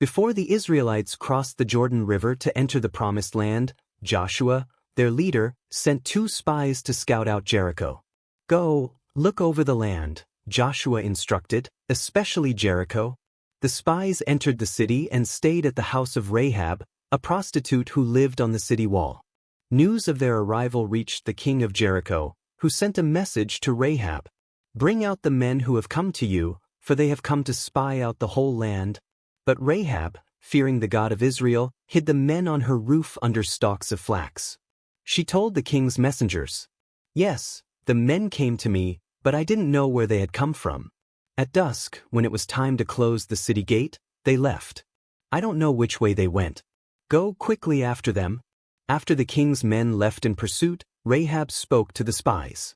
Before the Israelites crossed the Jordan River to enter the Promised Land, Joshua, their leader, sent 2 spies to scout out Jericho. "Go, look over the land," Joshua instructed, "especially Jericho." The spies entered the city and stayed at the house of Rahab, a prostitute who lived on the city wall. News of their arrival reached the king of Jericho, who sent a message to Rahab. "Bring out the men who have come to you, for they have come to spy out the whole land." But Rahab, fearing the God of Israel, hid the men on her roof under stalks of flax. She told the king's messengers, "Yes, the men came to me, but I didn't know where they had come from. At dusk, when it was time to close the city gate, they left. I don't know which way they went. Go quickly after them." After the king's men left in pursuit, Rahab spoke to the spies.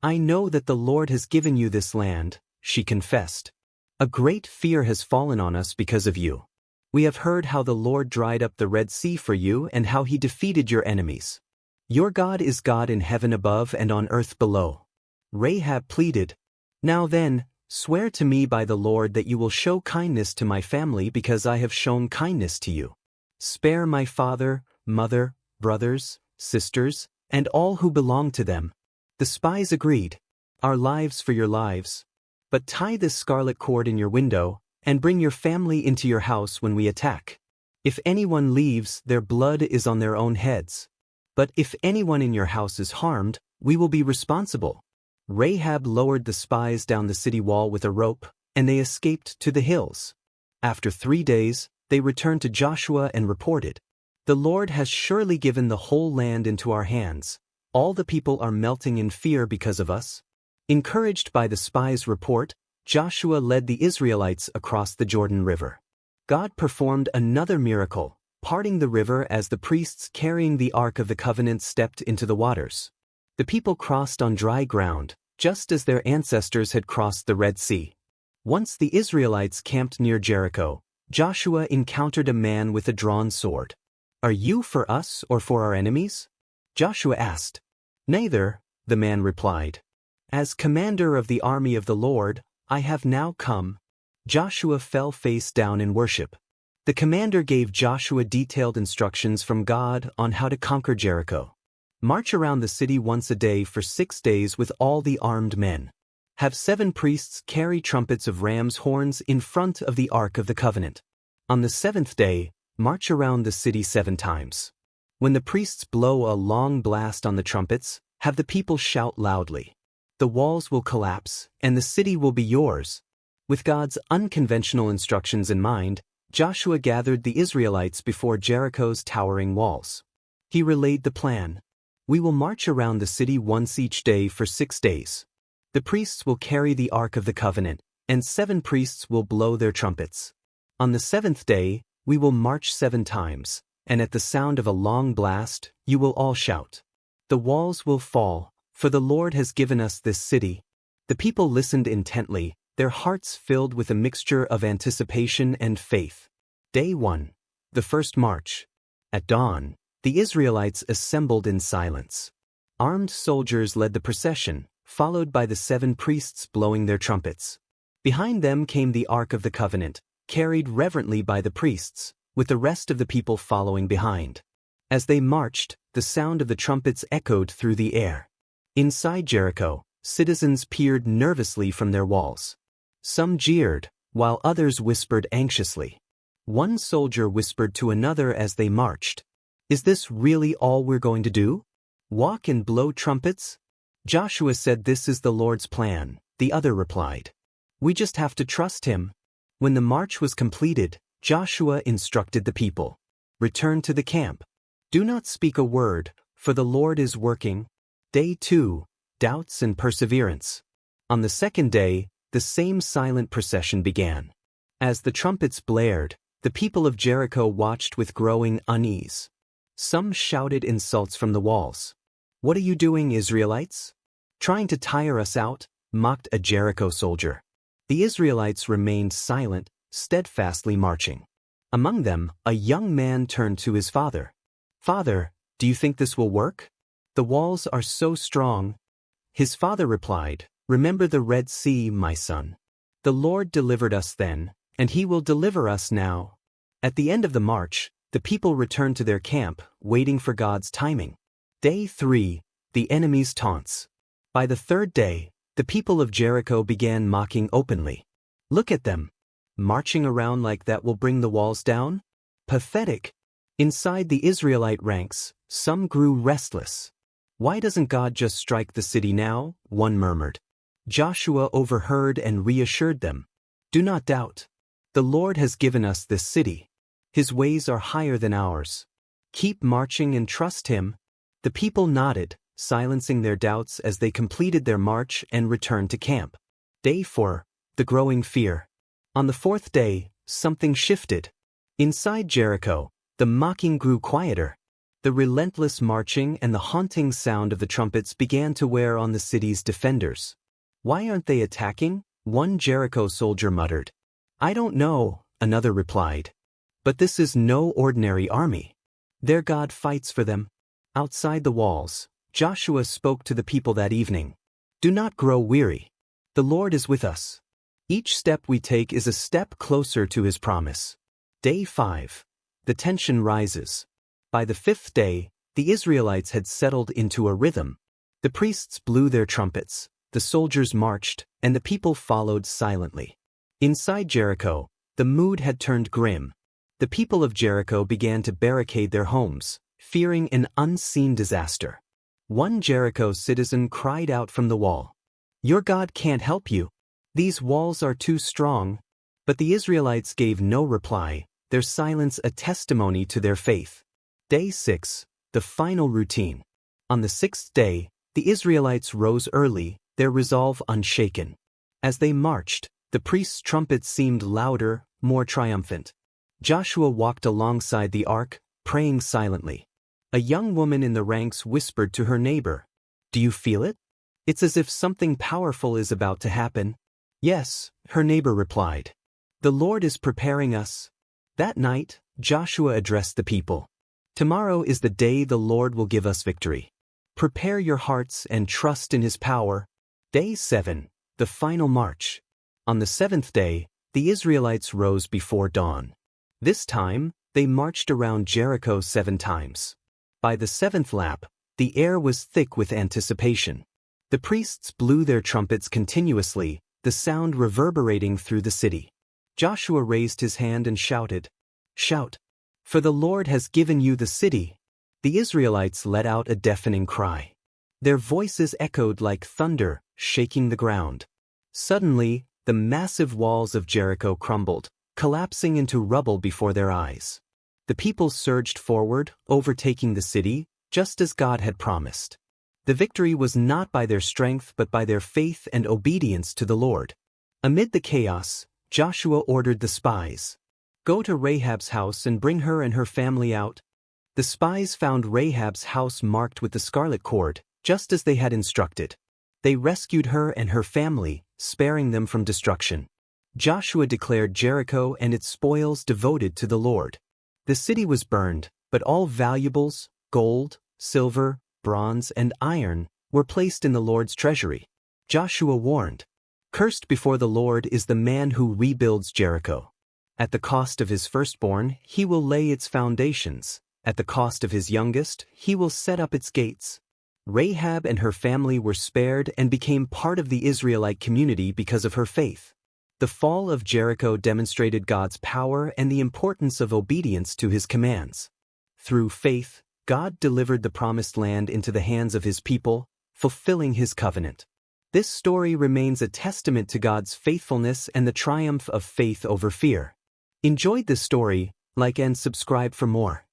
"I know that the Lord has given you this land," she confessed. "A great fear has fallen on us because of you. We have heard how the Lord dried up the Red Sea for you and how he defeated your enemies. Your God is God in heaven above and on earth below." Rahab pleaded, "Now then, swear to me by the Lord that you will show kindness to my family because I have shown kindness to you. Spare my father, mother, brothers, sisters, and all who belong to them." The spies agreed, "Our lives for your lives. But tie this scarlet cord in your window, and bring your family into your house when we attack. If anyone leaves, their blood is on their own heads. But if anyone in your house is harmed, we will be responsible." Rahab lowered the spies down the city wall with a rope, and they escaped to the hills. After 3 days, they returned to Joshua and reported, "The Lord has surely given the whole land into our hands. All the people are melting in fear because of us." Encouraged by the spies' report, Joshua led the Israelites across the Jordan River. God performed another miracle, parting the river as the priests carrying the Ark of the Covenant stepped into the waters. The people crossed on dry ground, just as their ancestors had crossed the Red Sea. Once the Israelites camped near Jericho, Joshua encountered a man with a drawn sword. "Are you for us or for our enemies?" Joshua asked. "Neither," the man replied. "As commander of the army of the Lord, I have now come." Joshua fell face down in worship. The commander gave Joshua detailed instructions from God on how to conquer Jericho. "March around the city once a day for 6 days with all the armed men. Have 7 priests carry trumpets of ram's horns in front of the Ark of the Covenant. On the 7th day, march around the city 7 times. When the priests blow a long blast on the trumpets, have the people shout loudly. The walls will collapse, and the city will be yours." With God's unconventional instructions in mind, Joshua gathered the Israelites before Jericho's towering walls. He relayed the plan. "We will march around the city once each day for 6 days. The priests will carry the Ark of the Covenant, and 7 priests will blow their trumpets. On the 7th day, we will march 7 times, and at the sound of a long blast, you will all shout. The walls will fall, for the Lord has given us this city." The people listened intently, their hearts filled with a mixture of anticipation and faith. Day 1. The first march. At dawn, the Israelites assembled in silence. Armed soldiers led the procession, followed by the 7 priests blowing their trumpets. Behind them came the Ark of the Covenant, carried reverently by the priests, with the rest of the people following behind. As they marched, the sound of the trumpets echoed through the air. Inside Jericho, citizens peered nervously from their walls. Some jeered, while others whispered anxiously. One soldier whispered to another as they marched, "Is this really all we're going to do? Walk and blow trumpets?" Joshua said, "This is the Lord's plan," the other replied. "We just have to trust him." When the march was completed, Joshua instructed the people, "Return to the camp. Do not speak a word, for the Lord is working." Day 2. Doubts and perseverance. On the 2nd day, the same silent procession began. As the trumpets blared, the people of Jericho watched with growing unease. Some shouted insults from the walls. "What are you doing, Israelites? Trying to tire us out?" mocked a Jericho soldier. The Israelites remained silent, steadfastly marching. Among them, a young man turned to his father. "Father, do you think this will work? The walls are so strong." His father replied, "Remember the Red Sea, my son. The Lord delivered us then, and he will deliver us now." At the end of the march, the people returned to their camp, waiting for God's timing. Day 3. The enemy's taunts. By the third day, the people of Jericho began mocking openly. Look at them. Marching around like that will bring the walls down? Pathetic. Inside the Israelite ranks, some grew restless. Why doesn't God just strike the city now? One murmured. Joshua overheard and reassured them. Do not doubt. The Lord has given us this city. His ways are higher than ours. Keep marching and trust Him. The people nodded, silencing their doubts as they completed their march and returned to camp. Day 4. The growing fear. On the fourth day, something shifted. Inside Jericho, the mocking grew quieter. The relentless marching and the haunting sound of the trumpets began to wear on the city's defenders. Why aren't they attacking? One Jericho soldier muttered. I don't know, another replied. But this is no ordinary army. Their God fights for them. Outside the walls, Joshua spoke to the people that evening. Do not grow weary. The Lord is with us. Each step we take is a step closer to His promise. Day 5. The tension rises. By the fifth day, the Israelites had settled into a rhythm. The priests blew their trumpets, the soldiers marched, and the people followed silently. Inside Jericho, the mood had turned grim. The people of Jericho began to barricade their homes, fearing an unseen disaster. One Jericho citizen cried out from the wall, Your God can't help you. These walls are too strong. But the Israelites gave no reply, their silence a testimony to their faith. Day 6. The final routine. On the sixth day, the Israelites rose early, their resolve unshaken. As they marched, the priests' trumpets seemed louder, more triumphant. Joshua walked alongside the ark, praying silently. A young woman in the ranks whispered to her neighbor, Do you feel it? It's as if something powerful is about to happen. Yes, her neighbor replied. The Lord is preparing us. That night, Joshua addressed the people. Tomorrow is the day the Lord will give us victory. Prepare your hearts and trust in His power. Day 7. The final march. On the seventh day, the Israelites rose before dawn. This time, they marched around Jericho 7 times. By the seventh lap, the air was thick with anticipation. The priests blew their trumpets continuously, the sound reverberating through the city. Joshua raised his hand and shouted, Shout! For the Lord has given you the city. The Israelites let out a deafening cry. Their voices echoed like thunder, shaking the ground. Suddenly, the massive walls of Jericho crumbled, collapsing into rubble before their eyes. The people surged forward, overtaking the city, just as God had promised. The victory was not by their strength but by their faith and obedience to the Lord. Amid the chaos, Joshua ordered the spies, Go to Rahab's house and bring her and her family out. The spies found Rahab's house marked with the scarlet cord, just as they had instructed. They rescued her and her family, sparing them from destruction. Joshua declared Jericho and its spoils devoted to the Lord. The city was burned, but all valuables, gold, silver, bronze, and iron, were placed in the Lord's treasury. Joshua warned, Cursed before the Lord is the man who rebuilds Jericho. At the cost of his firstborn, he will lay its foundations. At the cost of his youngest, he will set up its gates. Rahab and her family were spared and became part of the Israelite community because of her faith. The fall of Jericho demonstrated God's power and the importance of obedience to His commands. Through faith, God delivered the promised land into the hands of His people, fulfilling His covenant. This story remains a testament to God's faithfulness and the triumph of faith over fear. Enjoyed this story? Like and subscribe for more.